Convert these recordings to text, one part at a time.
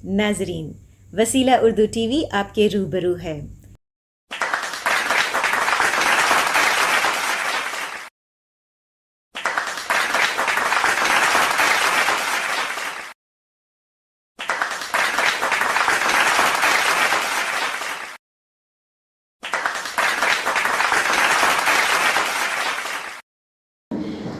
ناظرین، وسیلہ Urdu T V آپ کے روبرو ہے۔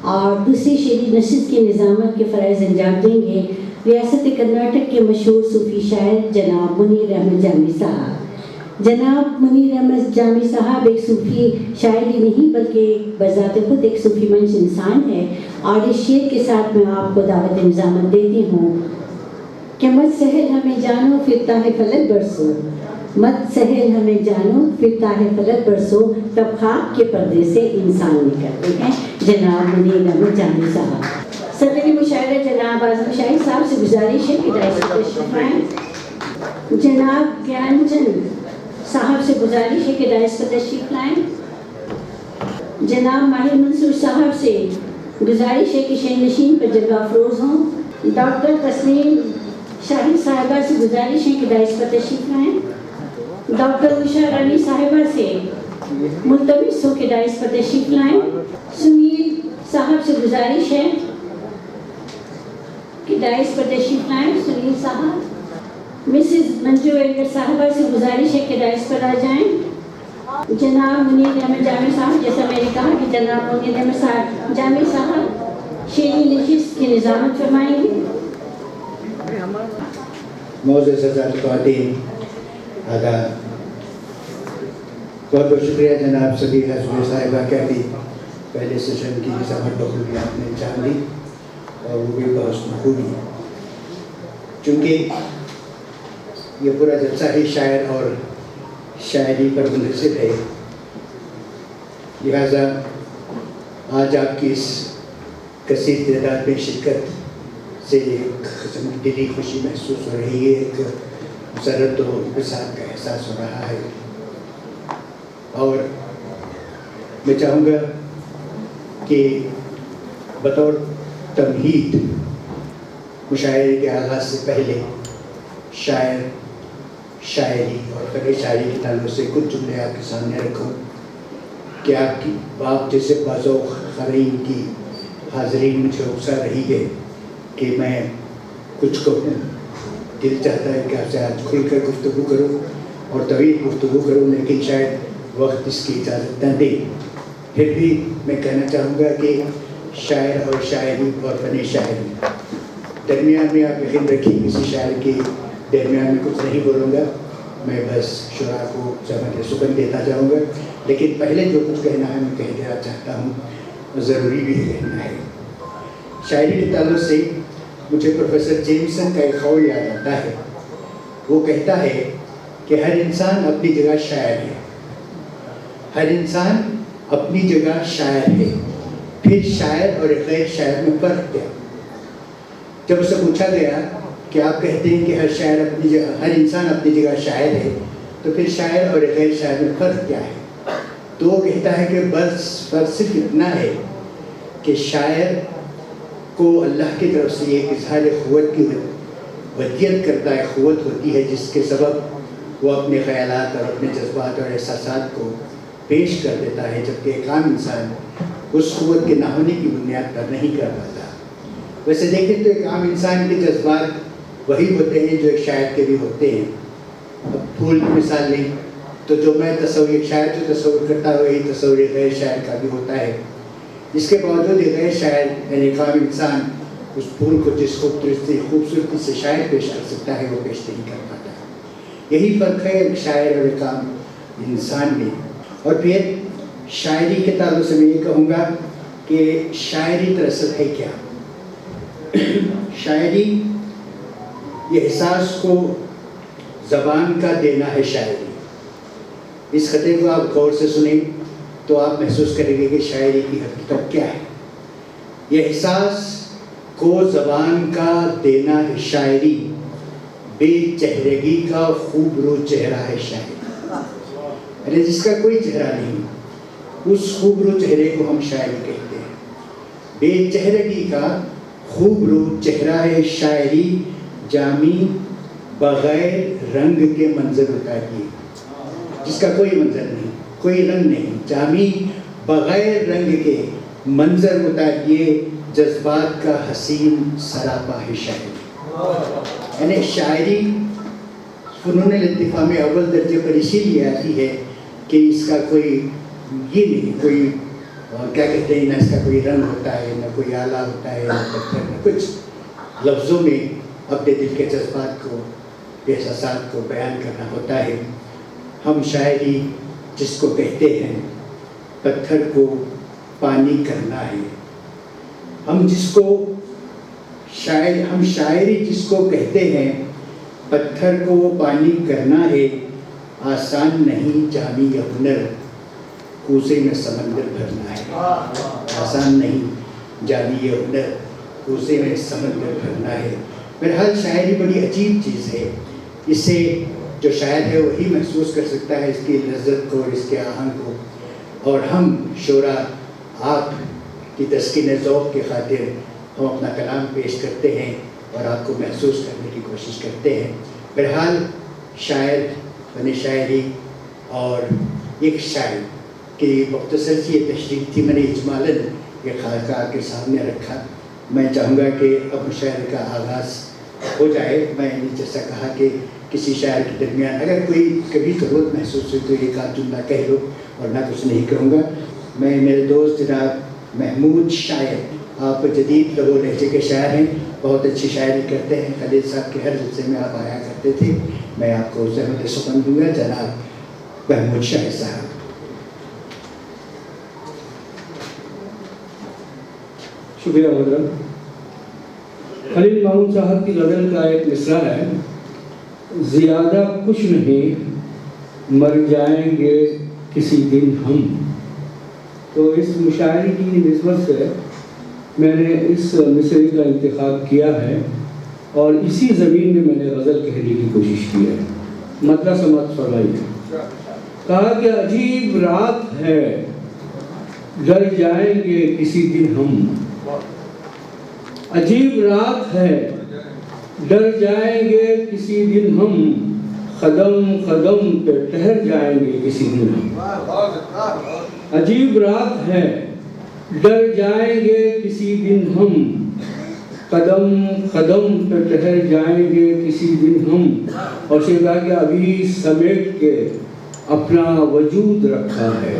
اور دوسری شعری نشست کی نظامت کے فرائض انجام دیں گے ریاست کرناٹک کے مشہور صوفی شاعر جناب منیر احمد جامی صاحب۔ جناب منیر احمد جامی صاحب ایک صوفی شاعر ہی نہیں بلکہ بذات خود ایک صوفی منش انسان ہے، اور اس شعر کے ساتھ میں آپ کو دعوت نظامت دیتی ہوں کہ مت سہل ہمیں جانو پھرتا ہے فلک برسو، مت سہل ہمیں جانو پھرتا ہے فلک برسو، تب خواب کے پردے سے انسان نکلتے ہیں۔ جناب منیر احمد جامی صاحب۔ صدر مشاعرہ جناب اعظم شاہی صاحب سے گزارش ہے کہ ڈائس پر تشریف لائیں۔ جناب گیان چند صاحب سے گزارش ہے کہ ڈائس پر تشریف لائیں۔ جناب ماہر منصور صاحب سے گزارش ہے کہ شین نشین پر جلوہ افروز ہوں۔ ڈاکٹر تسنیم شاہی صاحبہ سے گزارش ہے کہ ڈائس پر تشریف لائیں۔ ڈاکٹر عشا رانی صاحبہ سے ملتمس ہو کے ڈائس پر تشریف لائیں۔ سنیل صاحب سے گزارش ہے کہ ڈائس پر تشریف لائیں۔ سنیل صاحب۔ مسز منجو وینکٹ صاحبہ سے گزارش ہے کہ ڈائس پر آ جائیں۔ جناب منیر احمد جامی صاحب، جیسا میں نے کہا کہ جناب منیر احمد جامی صاحب شعری نشست کی نظامت فرمائیں گے۔ معزز حضرات خواتین آداب، بہت بہت شکریہ جناب سبھی حضور صاحبہ کا بھی پہلے سیشن کی نظامت بخوبی آپ نے انجام دی، اور وہ بھی بہت بخوبی، چونکہ یہ پورا جلسہ ہی شاعر اور شاعری پر منحصر ہے، لہٰذا آج آپ کی اس کثیر تعداد میں شرکت سے ایک قسم کی دلی خوشی محسوس ہو رہی ہے، ایک مسرت و انبساط کا احساس ہو رہا ہے، اور میں چاہوں گا کہ بطور تمہید مشاعرے کے آغاز سے پہلے شاعر، شاعری اور فن شاعری کے تعلق سے کچھ جملے آپ کے سامنے رکھوں کہ آپ جیسے باذوق قارئین کی حاضرین مجھے اکسا رہی ہے کہ میں کچھ کہوں، دل چاہتا ہے کہ آپ سے آج کھل کر گفتگو کروں اور طویل گفتگو کروں، لیکن شاید وقت اس کی اجازت نہ دے۔ پھر بھی میں کہنا چاہوں گا کہ شاعر اور شاعری اور فن شاعری درمیان میں آپ یقین رکھیں، کسی شاعر کے درمیان میں کچھ نہیں بولوں گا، میں بس شعراء کو زحمت سکن دیتا جاؤں گا، لیکن پہلے جو کچھ کہنا ہے میں کہہ دینا چاہتا ہوں، ضروری بھی کہنا ہے۔ شاعری کے تعلق سے مجھے پروفیسر جیمسن کا ایک قول یاد آتا ہے، وہ کہتا ہے کہ ہر انسان اپنی جگہ شاعر ہے، ہر انسان اپنی جگہ شاعر ہے، پھر شاعر اور غیر شاعر میں فرق کیا؟ جب اسے پوچھا گیا کہ آپ کہتے ہیں کہ ہر انسان اپنی جگہ شاعر ہے، تو پھر شاعر اور غیر شاعر میں فرق کیا ہے؟ تو وہ کہتا ہے کہ بس فرق صرف اتنا ہے کہ شاعر کو اللہ کی طرف سے ایک اظہار قوت کی ودیت کرتا ہے، قوت ہوتی ہے جس کے سبب وہ اپنے خیالات اور اپنے جذبات اور احساسات کو پیش کر دیتا ہے، جبکہ ایک عام انسان اس قوت کے نہ ہونے کی بنیاد پر نہیں کر پاتا۔ ویسے دیکھیں تو ایک عام انسان کے جذبات وہی ہوتے ہیں جو ایک شاعر کے بھی ہوتے ہیں۔ اب پھول کی مثال لیں تو جو میں ایک شاعر جو تصور کرتا ہے وہی تصور غیر شاعر کا بھی ہوتا ہے، جس کے باوجود ایک غیر شاعر یعنی ایک عام انسان اس پھول کو جس خوبصورتی سے شاعر پیش کر سکتا ہے وہ پیش نہیں کر پاتا۔ یہی فرق ہے ایک شاعر اور ایک عام انسان میں۔ اور پھر شاعری کے تعلق سے میں یہ کہوں گا کہ شاعری دراصل ہے کیا؟ شاعری یہ احساس کو زبان کا دینا ہے شاعری۔ اس خطے کو آپ غور سے سنیں تو آپ محسوس کریں گے کہ شاعری کی حقیقت کیا ہے۔ یہ احساس کو زبان کا دینا ہے شاعری، بے چہرگی کا خوب رو چہرہ ہے شاعری، یعنی جس کا کوئی چہرہ نہیں، اس خوب رو چہرے کو ہم شاعری کہتے ہیں۔ بے چہرگی کا خوب رو چہرہ ہے شاعری، جامی بغیر رنگ کے منظر اتاریے، جس کا کوئی منظر نہیں، کوئی رنگ نہیں، جامی بغیر رنگ کے منظر اتاریے، جذبات کا حسین سراپا ہے شاعری۔ یعنی شاعری فنون لطیفہ میں اول درجے پر اسی لیے آتی ہے کہ اس کا کوئی یہ نہیں، کوئی کیا کہتے ہیں، نہ اس کا کوئی رنگ ہوتا ہے، نہ کوئی آلہ ہوتا ہے، نہ پتھر، نہ کچھ، لفظوں میں اپنے دل کے جذبات کو، احساسات کو بیان کرنا ہوتا ہے۔ ہم شاعری جس کو کہتے ہیں پتھر کو پانی کرنا ہے، ہم شاعری جس کو کہتے ہیں پتھر کو پانی کرنا ہے، آسان نہیں جامی یا ہنر کوزے میں سمندر بھرنا ہے، آسان نہیں جامی یا ہنر کوزے میں سمندر بھرنا ہے۔ بہرحال شاعری بڑی عجیب چیز ہے، اسے جو شاعر ہے وہی محسوس کر سکتا ہے، اس کی لذت کو اور اس کے آہنگ کو، اور ہم شعراء آپ کی تسکین ذوق کی خاطر ہم اپنا کلام پیش کرتے ہیں اور آپ کو محسوس کرنے کی کوشش کرتے ہیں۔ بہرحال شاعر، فن شاعری اور ایک شاعر کی مختصر سی یہ تشریح تھی، میں نے اجمالاً یہ خاکہ آپ کے سامنے رکھا۔ میں چاہوں گا کہ اب مشاعرے کا آغاز ہو جائے۔ میں نے جیسا کہا کہ کسی شاعر کے درمیان اگر کوئی کبھی ضرورت محسوس ہوئی تو ایک آدھ جملہ کہہ لو، ورنہ کچھ نہیں کہوں گا۔ میں میرے دوست جناب محمود شاعر، آپ جدید لب و لہجے کے شاعر ہیں، بہت اچھی شاعری کرتے ہیں، خلیل صاحب کے ہر جلسے میں آپ آیا کرتے تھے، میں آپ کو زحمت سخن دوں گا، جناب محمود شاعر صاحب۔ شکریہ محترم۔ خلیل محمود صاحب کی غزل کا ایک مصرع ہے، زیادہ کچھ نہیں مر جائیں گے کسی دن ہم۔ تو اس مشاعرے کی نسبت سے میں نے اس مصرعے کا انتخاب کیا ہے اور اسی زمین میں نے غزل کہنے کی کوشش کی ہے۔ مطلب سماعت فرمائیے۔ کہا کہ عجیب رات ہے ڈر جائیں گے کسی دن ہم، عجیب رات ہے ڈر جائیں گے کسی دن ہم، قدم قدم پہ ٹھہر جائیں گے کسی دن ہم۔ عجیب رات ہے ڈر جائیں گے کسی دن ہم، قدم قدم پہ ٹھہر جائیں گے کسی دن ہم۔ اور سے کہا کہ ابھی سمیٹ کے اپنا وجود رکھا ہے،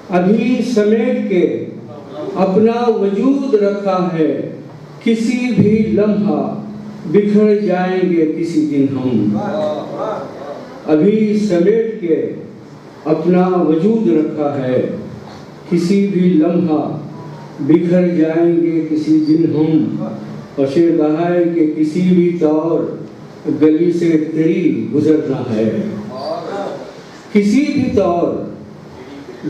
ابھی سمیٹ کے اپنا وجود رکھا ہے، کسی بھی لمحہ بکھر جائیں گے کسی دن ہم۔ ابھی سمیٹ کے اپنا وجود رکھا ہے، کسی بھی لمحہ بکھر جائیں گے کسی دن ہم۔ اور شعر کہا ہے کہ کسی بھی طور گلی سے تیری گزرنا ہے، کسی بھی طور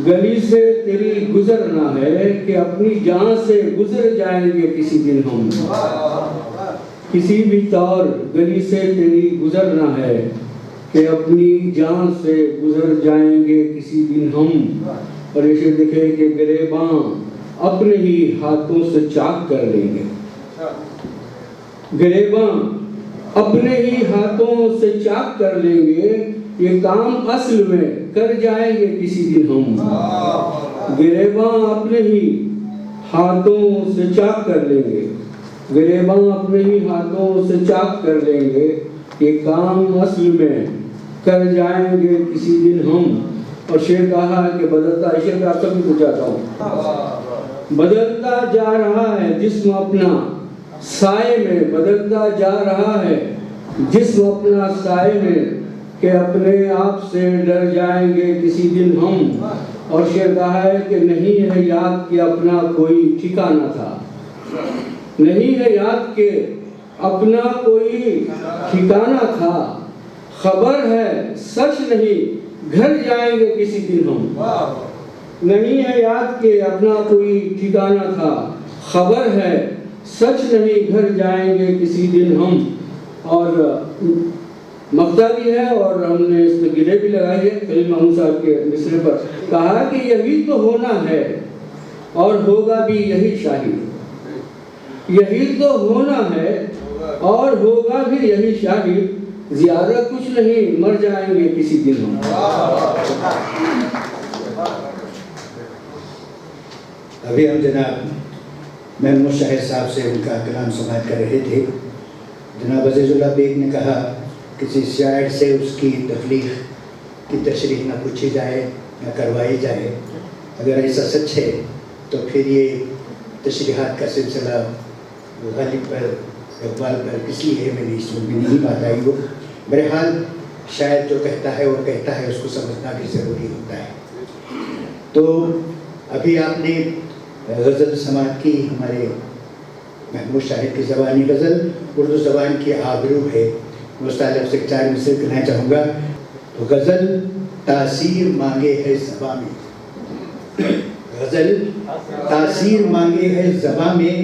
گلی سے تیری گزرنا ہے، کہ اپنی جان سے گزر جائیں گے کسی دن ہم۔ کسی بھی طور گلی سے تیری گزرنا ہے، کہ اپنی جان سے گزر جائیں گے کسی دن ہم۔ اور اسے دیکھیں کہ گریباں اپنے ہی ہاتھوں سے چاک کر لیں گے، گریباں اپنے ہی ہاتھوں سے چاک کر لیں گے، یہ کام اصل میں کر جائیں گے کسی دن ہم۔ گریباں اپنے ہی ہاتھوں سے چاک کر لیں گے، گریباں اپنے ہی ہاتھوں سے چاک کر لیں گے، یہ کام اصل میں کر جائیں گے کسی دن ہم۔ اور شعر کہا کہ بدلتا، شعر کا سب کچھ چاہتا ہوں، بدلتا جا رہا ہے جسم اپنا سائے میں، بدلتا جا رہا ہے جسم اپنا سائے میں، کہ اپنے آپ سے ڈر جائیں گے کسی دن ہم۔ اور شعر کہا ہے کہ نہیں ہے یاد کہ اپنا کوئی ٹھکانہ تھا، نہیں ہے یاد کہ اپنا کوئی ٹھکانہ تھا، خبر ہے سچ نہیں گھر جائیں گے کسی دن ہم۔ نہیں ہے یاد کہ اپنا کوئی ٹھکانہ تھا، خبر ہے سچ نہیں گھر جائیں گے کسی دن ہم۔ اور مقطع بھی ہے اور ہم نے اس میں گرے بھی لگائی ہے خلیل محمود صاحب کے مصرعے پر۔ کہا کہ یہی تو ہونا ہے اور ہوگا بھی یہی شاہد، یہی تو ہونا ہے اور ہوگا بھی یہی شاہی، زیادہ کچھ نہیں، مر جائیں گے کسی دن ہم۔ ابھی ہم جناب محمود شاہد صاحب سے ان کا کلام سماعت کر رہے تھے۔ جناب عزیز اللہ بیگ نے کہا کسی شاعر سے اس کی تخلیق کی تشریح نہ پوچھی جائے نہ کروائی جائے۔ اگر ایسا سچ ہے تو پھر یہ تشریحات کا سلسلہ غالب پر، اقبال پر کس لیے ہے؟ میں نہیں سمجھ میں نہیں بات آئی وہ۔ بہرحال شاعر جو کہتا ہے وہ کہتا ہے، اس کو سمجھنا بھی ضروری ہوتا ہے۔ تو ابھی آپ نے غزل سماعت کی، ہمارے محمود شاہد کی زبانی غزل، اردو زبان کی آبرو ہے، میں اس تعلق سے 4 مصرع کہنا چاہوں گا۔ تو غزل تاثیر مانگے ہے زباں میں، غزل تاثیر مانگے ہے زباں میں،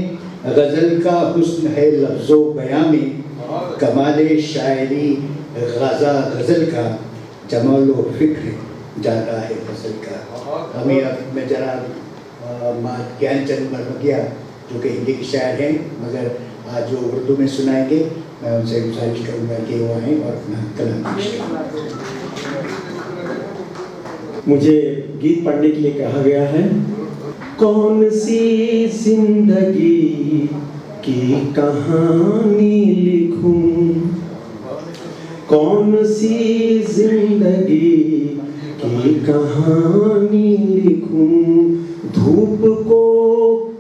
غزل کا حسن ہے لفظ و بیاں میں، کمال شاعری غزہ غزل کا، جمال و فکر جاتا ہے غزل کا۔ ہمیں اب میں جناب گیان چند مرمگیا جو کہ ہندی کے شاعر ہیں، مگر آج جو اردو میں سنائیں گے، میں ان سے گزارش کروں گا کہ وہ آئیں اور اپنا کلام پیش کریں۔ مجھے گیت پڑھنے کے لیے کہا گیا ہے۔ کون سی زندگی کی کہانی لکھوں، کون سی زندگی کی کہانی لکھوں، دھوپ کو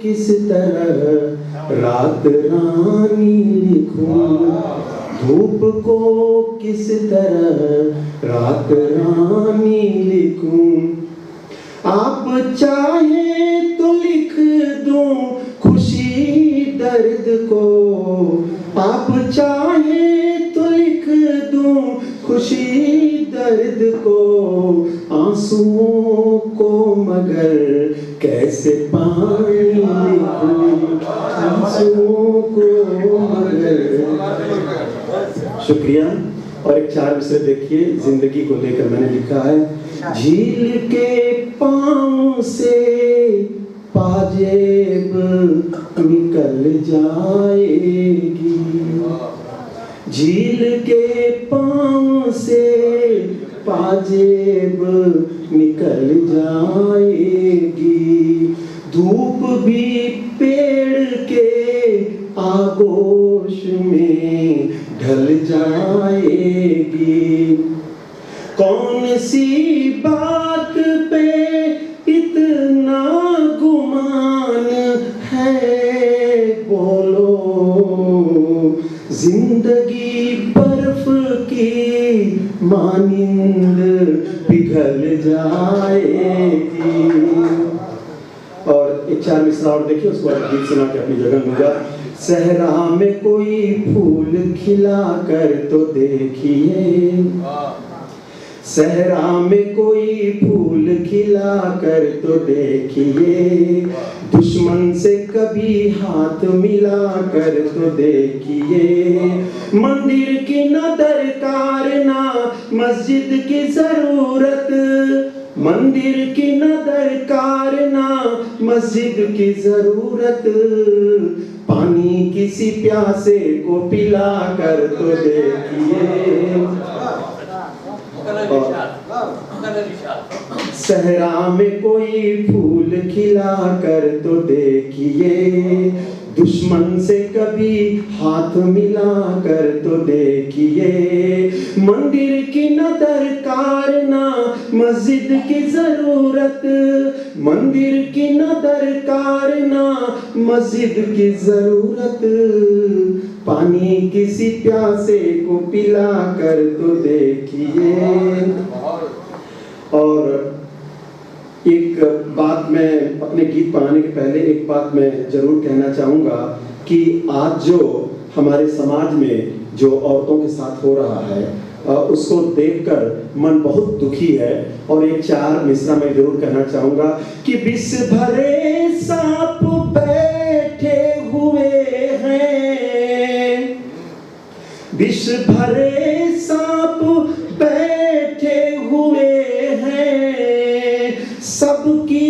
کس طرح رات رانی لکھوں، دھوپ کو کس طرح رات رانی لکھوں، آپ چاہیں تو لکھ دوں خوشی درد کو، آپ چاہیں تو لکھ دوں خوشی درد کو، آنسوؤں کو مگر کیسے پانی لکھوں، آنسوؤں کو مگر۔ شکریہ۔ اور ایک 4 مصرع دیکھیے، زندگی کو لے کر میں نے لکھا ہے۔ جھیل کے پاؤں سے پاجیب نکل جائے گی، جھیل کے پاؤں سے پاجیب نکل جائے گی، دھوپ بھی پیڑ کے آغوش میں ڈھل جائے گی، کون سی بات پہ اتنا گمان ہے بولو، زندگی برف کی مانند پگھل جائے گی۔ اور ایک 4 مصرع اور دیکھیے، اس کو گیت سنا کے اپنی جگہ مل جائے۔ صحرا میں کوئی پھول کھلا کر تو دیکھیے، صحرا میں کوئی پھول کھلا کر تو دیکھیے، دشمن سے کبھی ہاتھ ملا کر تو دیکھیے، مندر کی نہ درکار نہ مسجد کی ضرورت، مندر کی نہ درکار نہ مسجد کی ضرورت، پانی کسی پیاسے کو پلا کر تو دیکھیے، صحرا میں کوئی پھول کھلا کر تو دیکھیے، دشمن سے کبھی ہاتھ ملا کر تو دیکھیے، مندر کی نہ درکار نہ مسجد کی ضرورت، مندر کی نہ درکار نہ مسجد کی ضرورت، پانی کسی پیاسے کو پلا کر تو دیکھیے۔ اور ایک بات میں اپنے گیت پڑھانے کے پہلے ایک بات میں ضرور کہنا چاہوں گا کہ آج جو ہمارے سماج میں جو عورتوں کے ساتھ ہو رہا ہے اس کو دیکھ کر من بہت دکھی ہے، اور ایک 4 مصرع میں ضرور کہنا چاہوں گا کہ بس بھرے سانپ بیٹھے ہوئے ہیں، بس بھرے سانپ بیٹھے ہوئے ہیں، سب کی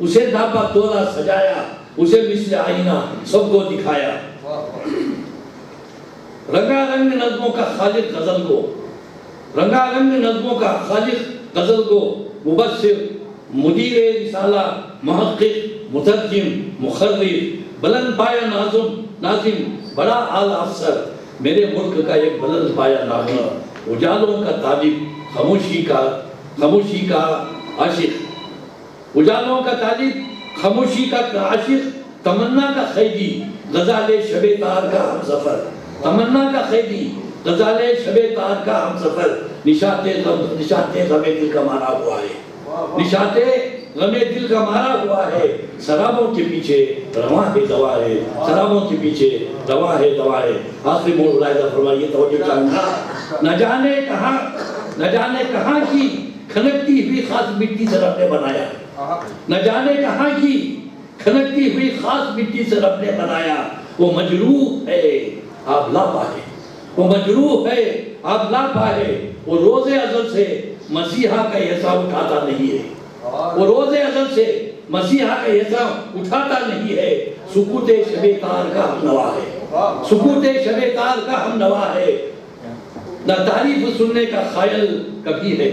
اسے ناپا تولا سجایا, اسے مثل آئینہ سب کو دکھایا. رنگا رنگ نظموں کا خالق غزل کو, رنگا رنگ نظموں کا خالق غزل کو, مبصر, مدیر رسالہ, محقق, مترجم, محرر, بلند پایہ ناظم, بڑا اعلی افسر, میرے ملک کا ایک بلند پایہ ناظم, اجالوں کا طالب, خاموشی کا عاشق, اجالوں کا طالب, خاموشی کا عاشق, تمنا کا قیدی, غزال شب تار کا ہم سفر, تمنا کا قیدی, غزال شب تار کا ہم سفر, نشاط غم دل کا مارا ہوا ہے, نشاط غم دل کا مارا ہوا ہے, شرابوں کے پیچھے رواں ہے دوا ہے, شرابوں کے پیچھے رواں ہے دوا ہے. آخری موڑ ملاحظہ فرمائیے, توجہ چاہوں گا. نہ جانے کہاں کی کھنکتی ہوئی خاص مٹی سے رب نے بنایا, نہ جانے کہاں کی کھنکتی ہوئی خاص مٹی سے رب نے بنایا. وہ مجروح ہے آپ لا پائے, وہ مجروح ہے آپ لا پائے, وہ روز ازل سے مسیحا کا حصہ اٹھاتا نہیں ہے, وہ روز ازل سے مسیحا کا حصہ اٹھاتا نہیں ہے. سکوت شب تار کا ہم نوا ہے, سکوت شب تار کا ہم نوا ہے. نہ تعریف سننے کا خائل کبھی ہے,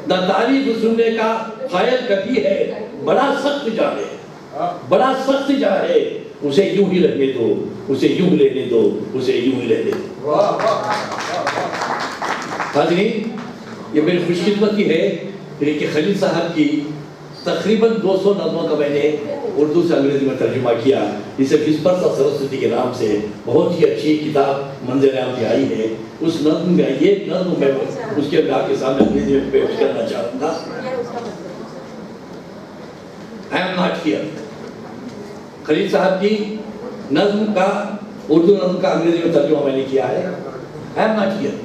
نہ تعریف سننے کا خائل کبھی ہے. بڑا سخت جا ہے, بڑا سخت جا ہے, اسے یوں ہی رہنے دو, اسے یوں لینے دو, اسے یوں ہی رہنے دو. حاضرین, یہ میری خوش قسمتی ہے کہ خلیل صاحب کی تقریباً 200 نظموں کا میں نے اردو سے انگریزی میں ترجمہ کیا. اسے وسپر سرسوتی کے نام سے بہت ہی اچھی کتاب منظر عام میں آئی ہے. اس نظم کا یہ نظم میں اس کے آپ کے سامنے انگریزی میں پیش کرنا چاہوں گا. I am not here. خلیل صاحب کی نظم کا اردو نظم کا انگریزی میں ترجمہ میں نے کیا ہے. I am not here.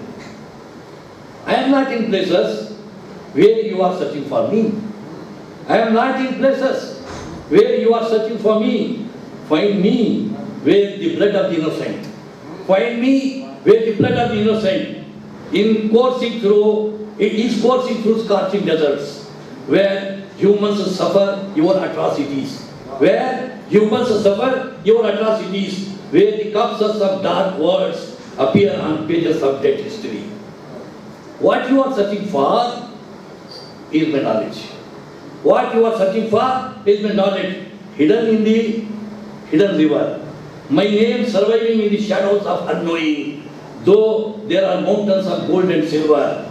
I am not in places where you are searching for me. I am not in places where you are searching for me. Find me where the blood of the innocent. Find me where the blood of the innocent is coursing through scorching deserts, where humans suffer your atrocities, where humans suffer your atrocities, where the corpses of dark words appear on pages of dead history. What you are searching for is my knowledge. What you are searching for is my knowledge, hidden in the hidden river. My name surviving in the shadows of unknowing, though there are mountains of gold and silver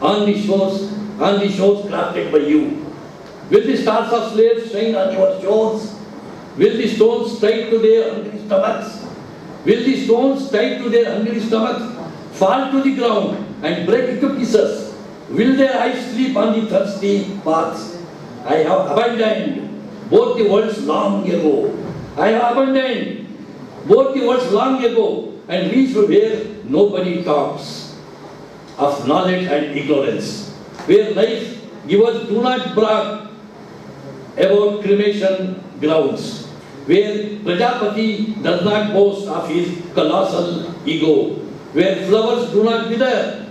on the shores crafted by you. Will the stars of slaves shine on your shores? Will the stones tied to their hungry stomachs? Will the stones tied to their hungry stomachs fall to the ground and break to pieces? Will their eyes sleep on the thirsty paths? I have abandoned both the worlds long ago. I have abandoned both the worlds long ago and reached where nobody talks of knowledge and ignorance, where life givers do not brag about cremation grounds, where Prajapati does not boast of his colossal ego, where flowers do not wither,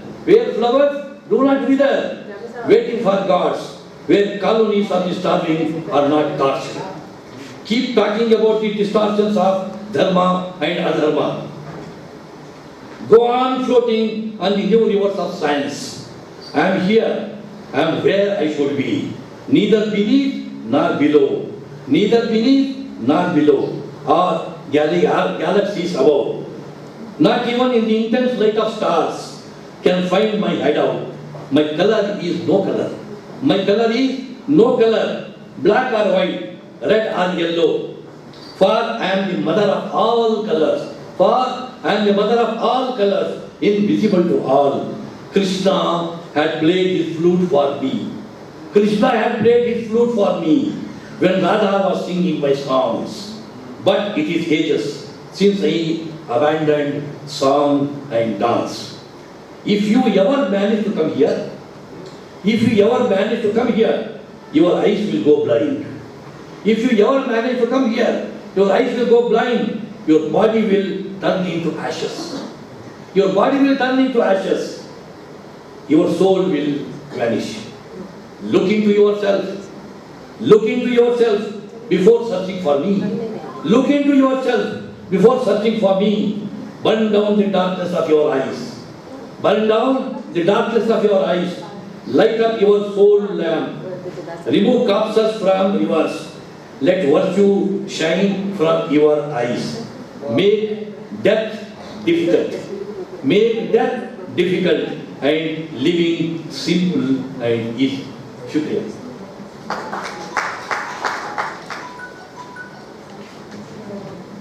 waiting for gods, where colonies of the starving are not touched. Keep talking about the distortions of dharma and adharma. Go on floating on the new rivers of science. I am here, I am where I should be, neither beneath nor below, neither beneath nor below, or galaxies above. Not even in the intense light of stars can find my hideout. My color is no color. My color is no color, black or white, red or yellow. For I am the mother of all colors. For I am the mother of all colors, invisible to all. Krishna had played his flute for me. Krishna had played his flute for me when Radha was singing my songs. But it is ages since I abandoned song and dance. If you ever manage to come here, your eyes will go blind. If you ever manage to come here, your eyes will go blind. Your body will turn into ashes. Your body will turn into ashes. Your soul will vanish. Look into yourself. Look into yourself before searching for me. Look into yourself before searching for me. Burn down the darkness of your eyes. Burn down the darkness of your eyes. Light up your soul lamp. Remove corpses from yours. Let virtue shine from your eyes. Make death difficult. Make death difficult and living simple and easy. Shukriya.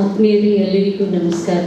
ಆತ್ಮೀಯರೇ, ಎಲ್ಲರಿಗೂ ನಮಸ್ಕಾರ।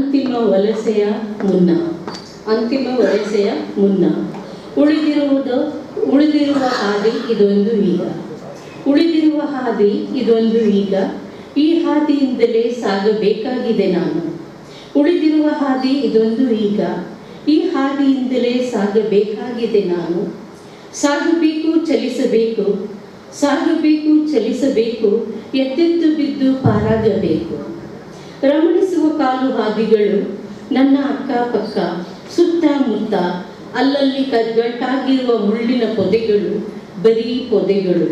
ಅಂತಿಮ ವಲಸೆಯ ಮುನ್ನ ಉಳಿದಿರುವ ಹಾದಿ ಇದೊಂದು ಈಗ ಈ ಹಾದಿಯಿಂದಲೇ ಸಾಗಬೇಕಾಗಿದೆ ನಾನು ಸಾಗಬೇಕು ಚಲಿಸಬೇಕು ಎದ್ದೆದ್ದು ಬಿದ್ದು ಪಾರಾಗಬೇಕು ರಮಣಿಸುವ ಕಾಲು ಹಾದಿಗಳು ನನ್ನ ಅಕ್ಕಪಕ್ಕ ಸುತ್ತಮುತ್ತ ಅಲ್ಲಲ್ಲಿ ಕಗ್ಗಂಟಾಗಿರುವ ಮುಳ್ಳಿನ ಪೊದೆಗಳು, ಬರೀ ಪೊದೆಗಳು,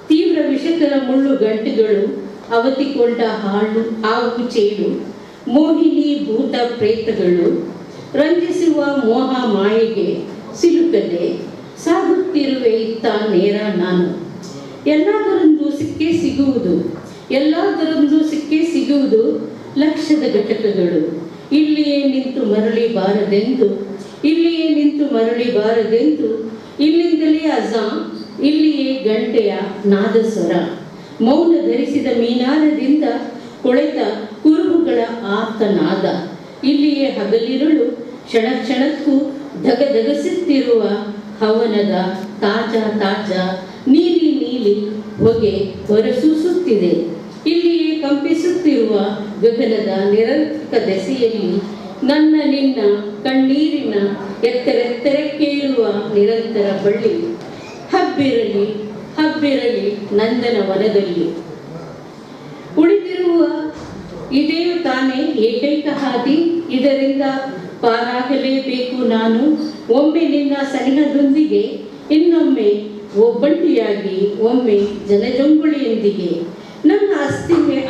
ತೀವ್ರ ವಿಷಕರ ಮುಳ್ಳು ಗಂಟುಗಳು, ಅವತಿಕೊಂಡ ಹಾವು ಚೇಳು, ಮೋಹಿನಿ ಭೂತ ಪ್ರೇತಗಳು, ರಂಜಿಸುವ ಮೋಹ ಮಾಯೆಗೆ ಸಿಲುಕದೆ ಸಾಗುತ್ತಿರುವೆ ಇತ್ತ ನೇರ ನಾನು। ಎಲ್ಲದರೊಂದು ಸಿಕ್ಕೇ ಸಿಗುವುದು ಲಕ್ಷದ ಘಟಕಗಳು, ಇಲ್ಲಿಯೇ ನಿಂತು ಮರಳಿ ಇಲ್ಲಿಂದಲೇ ಅಜಾನ್, ಇಲ್ಲಿಯೇ ಗಂಟೆಯ ನಾದ ಸ್ವರ, ಮೌನ ಧರಿಸಿದ ಮೀನಾರದಿಂದ ಕೊಳೆತ ಕುರುಹುಗಳ ಆರ್ತನಾದ, ಇಲ್ಲಿಯೇ ಹಗಲಿರುಳು ಕ್ಷಣ ಕ್ಷಣಕ್ಕೂ ಧಗಧಗಿಸುತ್ತಿರುವ ಹವನದ ತಾಜಾ ನೀಲಿ ಹೊಗೆ ಹೊರಸೂಸುತ್ತಿದೆ, ಇಲ್ಲಿಯೇ ಕಂಪಿಸುತ್ತಿರುವ ಗಗನದ ನಿರಂತರ ದೆಸೆಯಲ್ಲಿ ನನ್ನ ನಿನ್ನ ಕಣ್ಣೀರಿನ ಎತ್ತರೆತ್ತರಕ್ಕೇರುವ ನಿರಂತರ ಬಳ್ಳಿ, ಹಬ್ಬಿರಲಿ ನಂದನ ವನದಲ್ಲಿ ಉಳಿದಿರುವ ಇದೇ ತಾನೇ ಏಕೈಕ ಹಾದಿ, ಇದರಿಂದ ಪಾರಾಗಲೇಬೇಕು ನಾನು, ಒಮ್ಮೆ ನಿನ್ನ ಸನಿಹದೊಂದಿಗೆ, ಇನ್ನೊಮ್ಮೆ ಒಬ್ಬಂಟಿಯಾಗಿ, ಒಮ್ಮೆ ಜನಜಂಗುಳಿಯೊಂದಿಗೆ, ನನ್ನ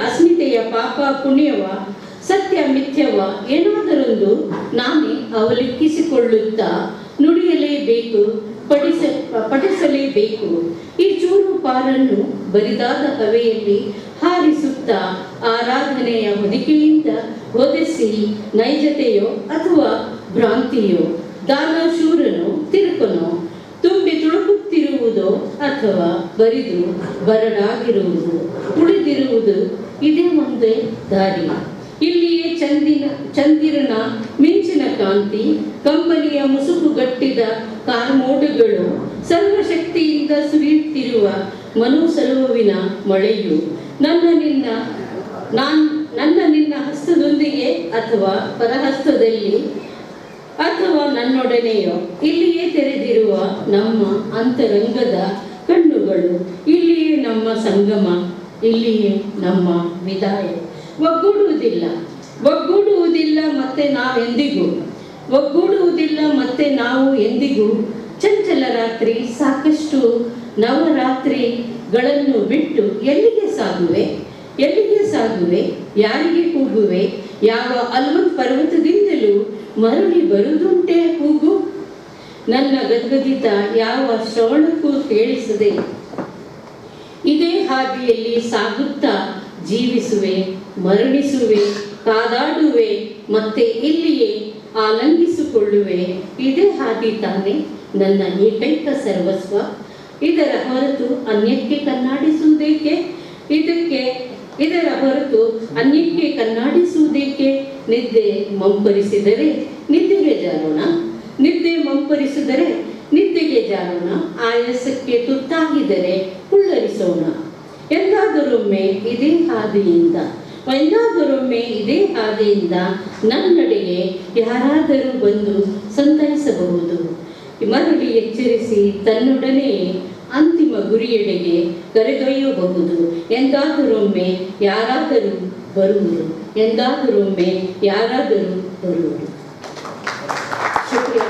ಅಸ್ಮಿತೆಯ ಪಾಪ ಪುಣ್ಯವ, ಸತ್ಯ ಮಿಥ್ಯವ ಏನಾದರೊಂದು ನಾನೇ ಅವಲಂಬಿಸಿಕೊಳ್ಳುತ್ತಾ ನುಡಿಯಲೇಬೇಕು, ಪಠಿಸಲೇಬೇಕು, ಈ ಚೂರು ಪಾರನ್ನು ಬರಿದಾದ ಹವೆಯಲ್ಲಿ ಹಾರಿಸುತ್ತಾ ಆರಾಧನೆಯ ಹೊದಿಕೆಯಿಂದ ಒದೆಸಿ, ನೈಜತೆಯೋ ಅಥವಾ ಭ್ರಾಂತಿಯೋ, ದಾನಶೂರನೋ ತಿರುಕನೋ ತುಂಬಿ ತುಳುಕುತ್ತಿರುವುದೋ ಅಥವಾ ಬರಿದು ಬರಡಾಗಿರುವುದು, ಉಳಿದಿರುವುದು ಇದೇ ಒಂದೇ ದಾರಿ, ಇಲ್ಲಿಯೇ ಚಂದಿರನ ಮಿಂಚಿನ ಕಾಂತಿ, ಕಂಬನಿಯ ಮುಸುಕುಗಟ್ಟಿದ ಕಾರ್ಮೋಡುಗಳು, ಸರ್ವಶಕ್ತಿಯಿಂದ ಸುರಿಯುತ್ತಿರುವ ಮನೋಸಲುವಿನ ಮಳೆಯು, ನನ್ನ ನಿನ್ನ ಹಸ್ತದೊಂದಿಗೆ ಅಥವಾ ಪರಹಸ್ತದಲ್ಲಿ ಅಥವಾ ನನ್ನೊಡನೆಯೋ, ಇಲ್ಲಿಯೇ ತೆರೆದಿರುವ ನಮ್ಮ ಅಂತರಂಗದ ಕಣ್ಣುಗಳು, ಇಲ್ಲಿಯೇ ನಮ್ಮ ಸಂಗಮ, ಇಲ್ಲಿಯೇ ನಮ್ಮ ವಿದಾಯ, ಒಗ್ಗೂಡುವುದಿಲ್ಲ ಮತ್ತೆ ನಾವು ಎಂದಿಗೂ ಚಂಚಲ ರಾತ್ರಿ, ಸಾಕಷ್ಟು ನವರಾತ್ರಿಗಳನ್ನು ಬಿಟ್ಟು ಎಲ್ಲಿಗೆ ಸಾಗುವೆ, ಯಾರಿಗೆ ಕೂಗುವೆ, ಯಾವ ಅಲ್ವತ್ ಪರ್ವತದಿಂದಲೂ ಮರಳಿ ಬರುವುದುಂಟೆ ಕೂಗು, ನನ್ನ ಗದ್ಗದಿತ ಯಾವ ಶ್ರವಣಕ್ಕೂ ಕೇಳಿಸದೆ ಇದೇ ಹಾದಿಯಲ್ಲಿ ಸಾಗುತ್ತಾ ಜೀವಿಸುವೆ, ಮರಣಿಸುವೆ, ಕಾದಾಡುವೆ, ಮತ್ತೆ ಇಲ್ಲಿಯೇ ಆಲಂಗಿಸಿಕೊಳ್ಳುವೆ. ಇದೇ ಹಾದಿ ತಾನೇ ನನ್ನ ಏಕೈಕ ಸರ್ವಸ್ವ. ಇದರ ಹೊರತು ಅನ್ಯಕ್ಕೆ ಕಣ್ಣಾಡಿಸುವುದೇಕೆ? ಇದರ ಹೊರತು ಅನ್ಯಕ್ಕೆ ಕಣ್ಣಾಡಿಸುವುದೇಕೆ? ನಿದ್ದೆ ಮಂಪರಿಸಿದರೆ ನಿದ್ದೆಗೆ ಜಾರೋಣ, ನಿದ್ದೆ ಮಂಪರಿಸಿದರೆ ನಿದ್ದೆಗೆ ಜಾರೋಣ, ಆಯಾಸಕ್ಕೆ ತುತ್ತಾಗಿದರೆ ಕುಳ್ಳರಿಸೋಣ. ಎಂದಾದರೊಮ್ಮೆ ಇದೇ ಹಾದಿಯಿಂದ ನನ್ನಡೆಗೆ ಯಾರಾದರೂ ಬಂದು ಸಂತೈಸಬಹುದು, ಮರಳಿ ಎಚ್ಚರಿಸಿ ತನ್ನೊಡನೆ ಅಂತಿಮ ಗುರಿಯೆಡೆಗೆ ಕರೆದೊಯ್ಯಬಹುದು. ಎಂದಾದರೊಮ್ಮೆ ಯಾರಾದರೂ ಬರುವರು. ಶುಕ್ರಿಯಾ.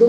2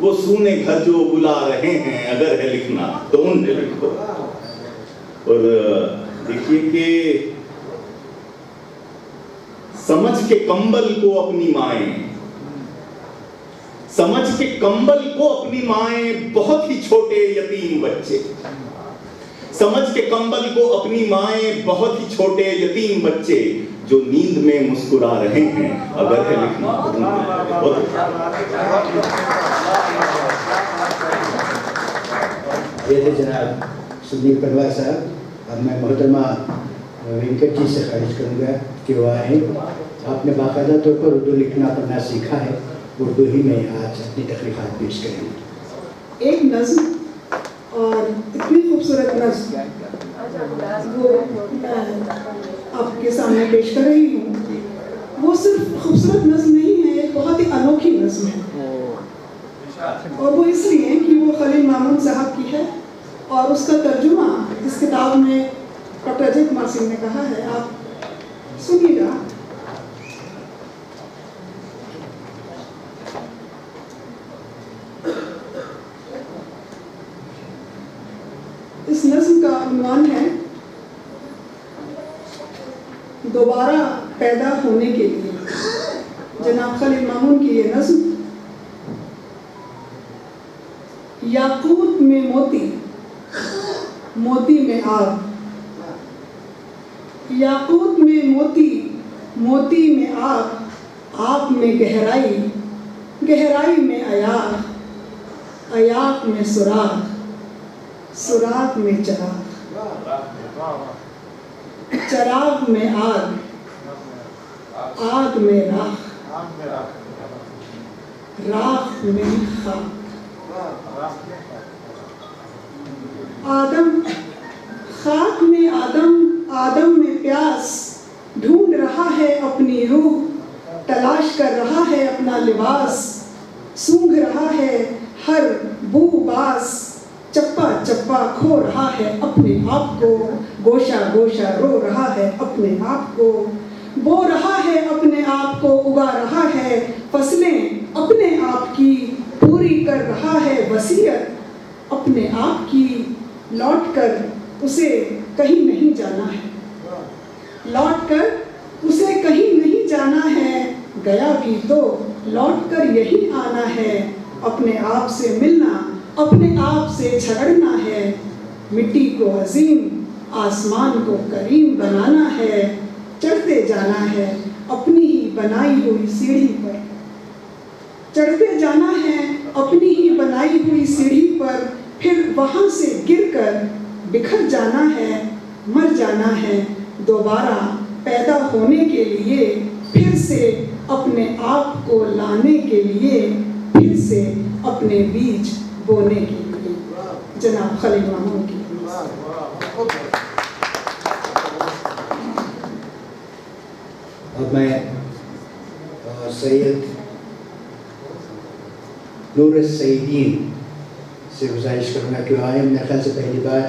وہ سونے گھر جو بلا رہے ہیں، اگر ہے لکھنا تو ان پہ لکھو۔ اور دیکھیے کہ سمجھ کے کمبل کو اپنی مائیں، سمجھ کے کمبل کو اپنی مائیں، بہت ہی چھوٹے یتیم بچے، سمجھ کے کمبل کو اپنی مائیں، بہت ہی چھوٹے یتیم بچے جو نیند میں مسکرا رہے ہیں، اگر ہے لکھنا تو ان پہ بہت یہ تھے جناب سنیل پنوار صاحب۔ اب میں محترمہ وینکٹ جی سے خواہش کروں گا کہ وہ آئیں۔ آپ نے باقاعدہ طور پر اردو لکھنا پڑھنا سیکھا ہے، اردو ہی میں آج اپنی تخلیقات پیش کریں گے۔ ایک نظم اور اتنی خوبصورت نظم وہ میں آپ کے سامنے پیش کر رہی ہوں۔ وہ صرف خوبصورت نظم نہیں ہے، ایک بہت ہی انوکھی نظم ہے، اور وہ اس لیے کہ وہ خلیل مامون صاحب کی ہے، اور اس کا ترجمہ اس کتاب میں ڈاکٹر اجے کمار سنگھ نے کہا ہے۔ آپ سنیے گا۔ اس نظم کا عنوان ہے دوبارہ پیدا ہونے کے لیے۔ جناب خلیل مامون کی یہ نظم: یاقوت میں موتی، موتی میں آگ، یاقوت میں موتی، موتی میں آگ، آگ میں گہرائی، گہرائی میں عیاق، عیاق میں سراغ، سراغ میں چراغ، چراغ میں آگ، آگ میں راکھ، راکھ میں خاک۔ آدم، خاک میں آدم، آدم میں پیاس، ڈھونڈ رہا ہے اپنی روح، تلاش کر رہا ہے اپنا لباس، سونگھ رہا ہے ہر بو باس، چپا چپا کھو رہا ہے اپنے آپ کو، گوشہ گوشہ رو رہا ہے اپنے آپ کو، بو رہا ہے اپنے آپ کو، اگا رہا ہے فصلیں اپنے آپ کی، پوری کر رہا ہے وصیت اپنے آپ کی، لوٹ کر اسے کہیں نہیں جانا ہے، لوٹ کر اسے کہیں نہیں جانا ہے، گیا بھی تو لوٹ کر یہی آنا ہے، اپنے آپ سے ملنا، اپنے آپ سے جھگڑنا ہے، مٹی کو عظیم، آسمان کو کریم بنانا ہے، چڑھتے جانا ہے اپنی ہی بنائی ہوئی سیڑھی پر، چڑھتے جانا ہے اپنی ہی بنائی ہوئی سیڑھی پر، پھر وہاں سے گر کر بکھر جانا ہے، مر جانا ہے، دوبارہ پیدا ہونے کے لیے، پھر سے اپنے آپ کو لانے کے لیے، پھر سے اپنے بیج بونے کے لیے۔ جناب خلیل مامون کی۔ اب میں سید نور السیدین سے گزارش کروں گا کہ وہ آئیں۔ میرے خیال سے پہلی بار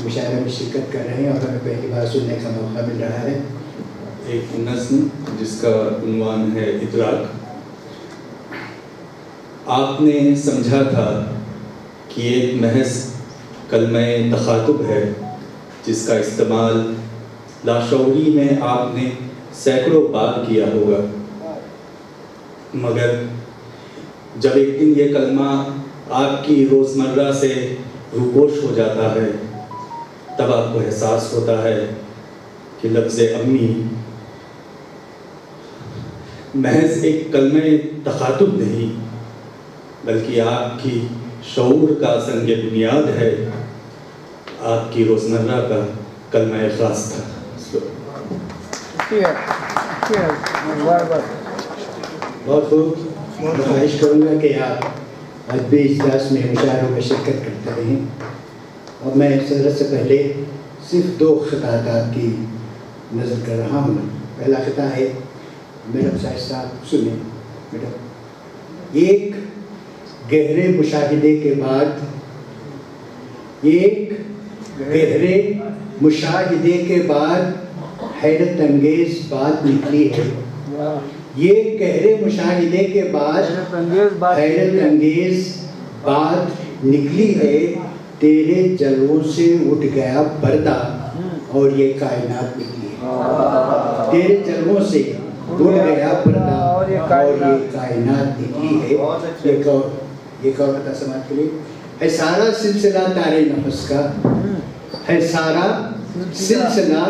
مشاعرے میں شرکت کر رہے ہیں اور ہمیں پہلی بار سننے کا موقع مل رہا ہے۔ ایک نظم جس کا عنوان ہے ادراک۔ آپ نے سمجھا تھا کہ ایک محض کلمہ تخاطب ہے جس کا استعمال لاشعوری میں آپ نے سینکڑوں بار کیا ہوگا، مگر جب ایک دن یہ کلمہ آپ کی روزمرہ سے روپوش ہو جاتا ہے تب آپ کو احساس ہوتا ہے کہ لفظ امی محض ایک کلمہ تخاطب نہیں بلکہ آپ کی شعور کا سنگ بنیاد ہے، آپ کی روزمرہ کا کلمہ خاص تھا۔ بہت خوب، میں خواہش کروں گا کہ آپ ادبی اجلاس میں مشاعروں میں شرکت کرتے رہیں، اور میں صدارت سے پہلے صرف 2 خطاطات کی نظر کر رہا ہوں۔ پہلا خطا ہے، میڈم صاحب صاحب سنیں میڈم، ایک گہرے مشاہدے کے بعد، ایک گہرے مشاہدے کے بعد حیرت انگیز بات نکلی ہے، یہ گہرے مشاہدے کے بعد حیرت انگیز بات نکلی ہے تیرے جلووں سے اٹھ گیا پردہ اور یہ کائنات نکلی ہے، تیرے جلووں سے اٹھ گیا پردہ اور یہ کائنات نکلی ہے۔ یہ کون سماعت کے لیے ہے سارا سلسلہ تارے نفس کا، ہے سارا سلسلہ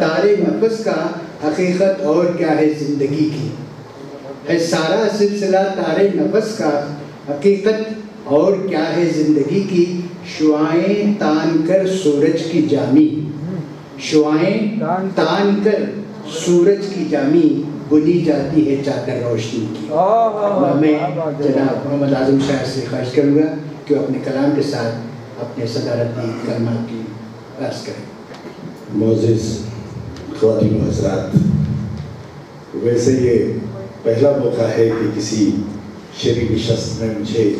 تارے نفس کا، حقیقت اور کیا ہے زندگی کی، ہے سارا سلسلہ تارے نفس کا، حقیقت اور کیا ہے زندگی کی۔ شعائیں تان کر سورج کی جامی، شعائیں تان کر سورج کی جامی، بنی جاتی ہے چادر روشنی کی۔ میں جناب محمد اعظم شاعر سے خواہش کروں گا کہ وہ اپنے کلام کے ساتھ اپنے صدارتی کلمات کی عرض کریں۔ معزز خواتین و حضرات، ویسے یہ پہلا موقع ہے کہ کسی شرعی نشست میں مجھے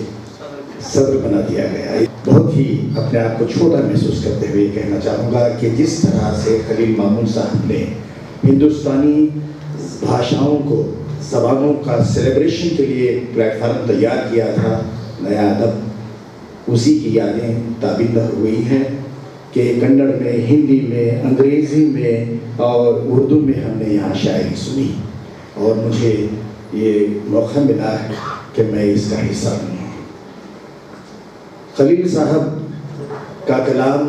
صدر بنا دیا گیا۔ بہت ہی اپنے آپ کو چھوٹا محسوس کرتے ہوئے کہنا چاہوں گا کہ جس طرح سے خلیل مامون صاحب نے ہندوستانی بھاشاؤں کو، زبانوں کا سیلیبریشن کے لیے پلیٹ فارم تیار کیا تھا، نیا ادب، اسی کی یادیں تابندہ ہوئی ہیں کہ کنڑ میں، ہندی میں، انگریزی میں اور اردو میں ہم نے یہاں شاعری سنی، اور مجھے یہ موقع ملا ہے کہ میں اس کا حصہ ہوں۔ خلیل صاحب کا کلام،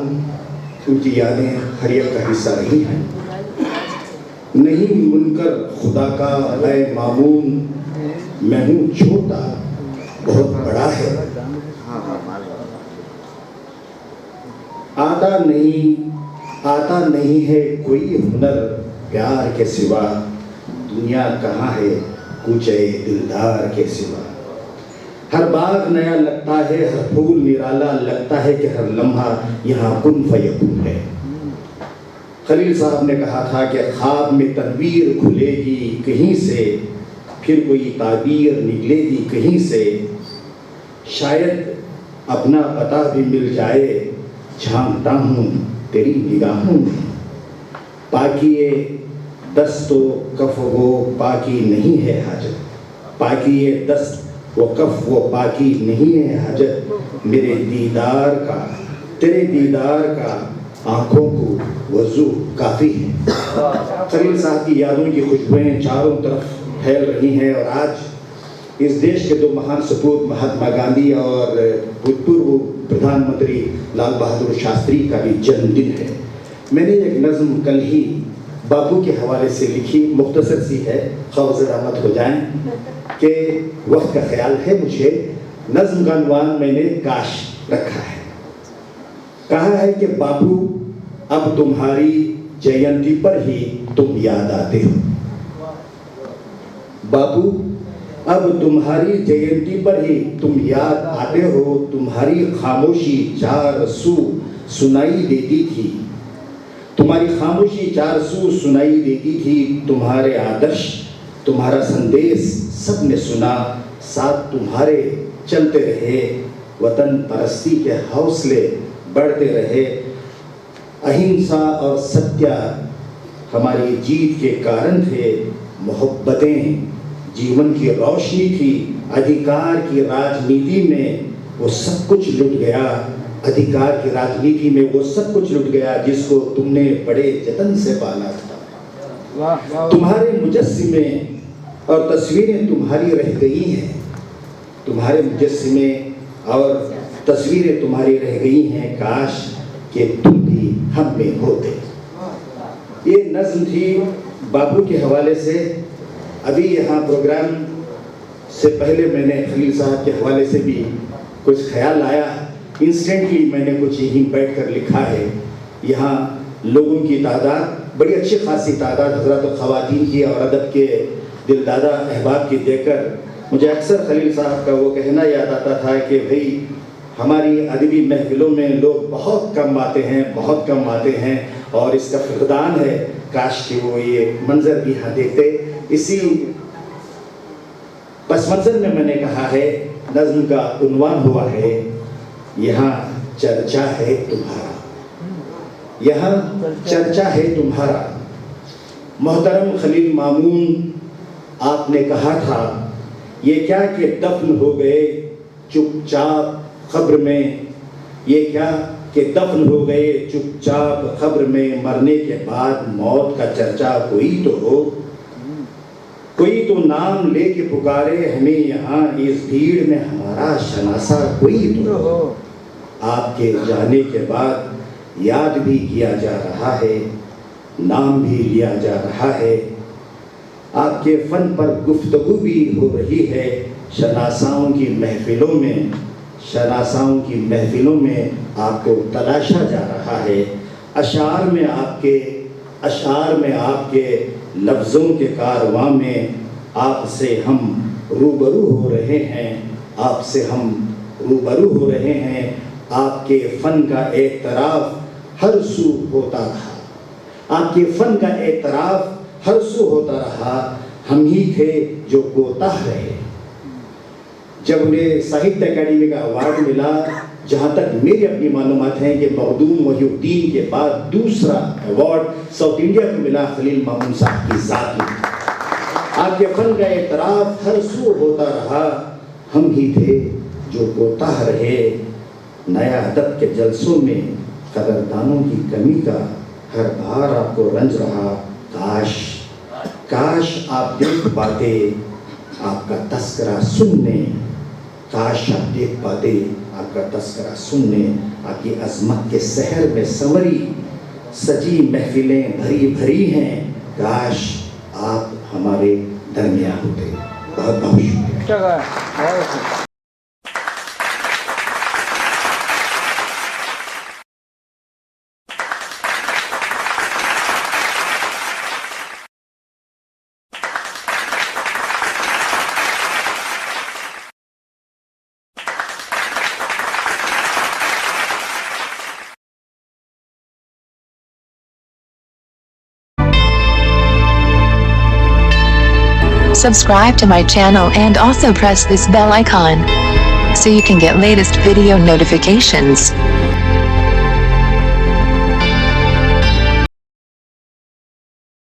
ان کی یادیں ہر ایک کا حصہ رہی ہیں۔ نہیں منکر خدا کا اے مامون، میں ہوں چھوٹا بہت بڑا ہے، آتا نہیں ہے کوئی ہنر پیار کے سوا، دنیا کہاں ہے کوچے دلدار کے سوا۔ ہر باغ نیا لگتا ہے، ہر پھول نرالا لگتا ہے کہ ہر لمحہ یہاں کن فیکون ہے۔ خلیل صاحب نے کہا تھا کہ خواب میں تنویر کھلے گی کہیں سے، پھر کوئی تعبیر نکلے گی کہیں سے، شاید اپنا پتہ بھی مل جائے، جھانکتا ہوں تیری نگاہوں میں۔ پاکی دست و کف وہ پاکی نہیں ہے حاجت، پاکی دست و کف وہ پاکی نہیں ہے حاجت، میرے دیدار کا، تیرے دیدار کا آنکھوں کو وضو کافی ہے۔ خلیل صاحب کی یادوں کی خوشبوئیں چاروں طرف پھیل رہی ہیں، اور آج اس دیش کے دو مہان سپوت مہاتما گاندھی اور بھوتپورو پردھان منتری لال بہادر شاستری کا بھی جنم دن ہے۔ میں نے ایک نظم کل ہی باپو کے حوالے سے لکھی، مختصر سی ہے، خوف زدہ مت ہو جائیں کہ وقت کا خیال ہے مجھے۔ نظم کا عنوان میں نے کاش رکھا ہے۔ کہا ہے کہ باپو اب تمہاری جینتی پر ہی تم یاد آتے ہو، باپو اب تمہاری جینتی پر ہی تم یاد آتے ہو، تمہاری خاموشی چار سو سنائی دیتی تھی، تمہاری خاموشی چار سو سنائی دیتی تھی، تمہارے آدرش، تمہارا سندیش سب نے سنا، ساتھ تمہارے چلتے رہے، وطن پرستی کے حوصلے بڑھتے رہے، اہنسا اور ستیہ ہماری جیت کے کارن تھے، محبتیں جیون کی روشنی تھی، ادھیکار کی راجنیتی میں وہ سب کچھ لٹ گیا، ادھیکار کی راجنیتی میں وہ سب کچھ لٹ گیا جس کو تم نے بڑے جتن سے پالا تھا۔ تمہارے مجسمے اور تصویریں تمہاری رہ گئی ہیں، تمہارے مجسمے اور تصویریں تمہاری رہ گئی ہیں، کاش کہ تم بھی ہم میں ہوتے۔ یہ نظم تھی باپو کے حوالے سے۔ ابھی یہاں پروگرام سے پہلے میں نے خلیل صاحب کے حوالے سے بھی کچھ خیال آیا، انسٹنٹلی میں نے کچھ یہیں بیٹھ کر لکھا ہے۔ یہاں لوگوں کی تعداد بڑی اچھی خاصی تعداد حضرات و خواتین کی اور ادب کے دل دادا احباب کی دیکھ کر مجھے اکثر خلیل صاحب کا وہ کہنا یاد آتا تھا کہ بھئی ہماری ادبی محفلوں میں لوگ بہت کم آتے ہیں، بہت کم آتے ہیں، اور اس کا فقدان ہے، کاش کہ وہ یہ منظر بھی یہاں دیکھتے۔ اسی پس منظر میں نے کہا ہے، نظم کا عنوان ہوا ہے یہاں چرچا ہے تمہارا، یہاں چرچا ہے تمہارا۔ محترم خلیل مامون، آپ نے کہا تھا یہ کیا کہ دفن ہو گئے چپ چاپ قبر میں، یہ کیا کہ دفن ہو گئے چپ چاپ قبر میں، مرنے کے بعد موت کا چرچا کوئی تو ہو، کوئی تو نام لے کے پکارے ہمیں یہاں اس بھیڑ میں، ہمارا شناسا کوئی تو ہو۔ آپ کے جانے کے بعد یاد بھی کیا جا رہا ہے، نام بھی لیا جا رہا ہے، آپ کے فن پر گفتگو بھی ہو رہی ہے، شناساؤں کی محفلوں میں، شناساؤں کی محفلوں میں آپ کو تلاشا جا رہا ہے، اشعار میں آپ کے لفظوں کے کارواں میں آپ سے ہم روبرو ہو رہے ہیں، آپ سے ہم روبرو ہو رہے ہیں، آپ کے فن کا اعتراف ہر سو ہوتا رہا، آپ کے فن کا اعتراف ہر سو ہوتا رہا، ہم ہی تھے جو کوتاہ رہے۔ جب انہیں ساہتیہ اکیڈمی کا ایوارڈ ملا، جہاں تک میری اپنی معلومات ہیں کہ مخدوم محی الدین کے بعد دوسرا ایوارڈ ساؤتھ انڈیا کو ملا خلیل مامون صاحب کی ذات میں۔ آپ کے فن کا اعتراف ہر سو ہوتا رہا، ہم ہی تھے جو کوتاہ رہے، نیا ادب کے جلسوں میں قدردانوں کی کمی کا ہر بار آپ کو رنج رہا، کاش آپ دیکھ پاتے آپ کا تذکرہ سننے، کاش آپ دیکھ پاتے آپ کا تذکرہ سننے، آپ کی عظمت کے سحر میں سنوری سجی محفلیں بھری بھری ہیں، کاش آپ ہمارے درمیان ہوتے۔ بہت بہت شکریہ۔ Subscribe to my channel and also press this bell icon so you can get latest video notifications.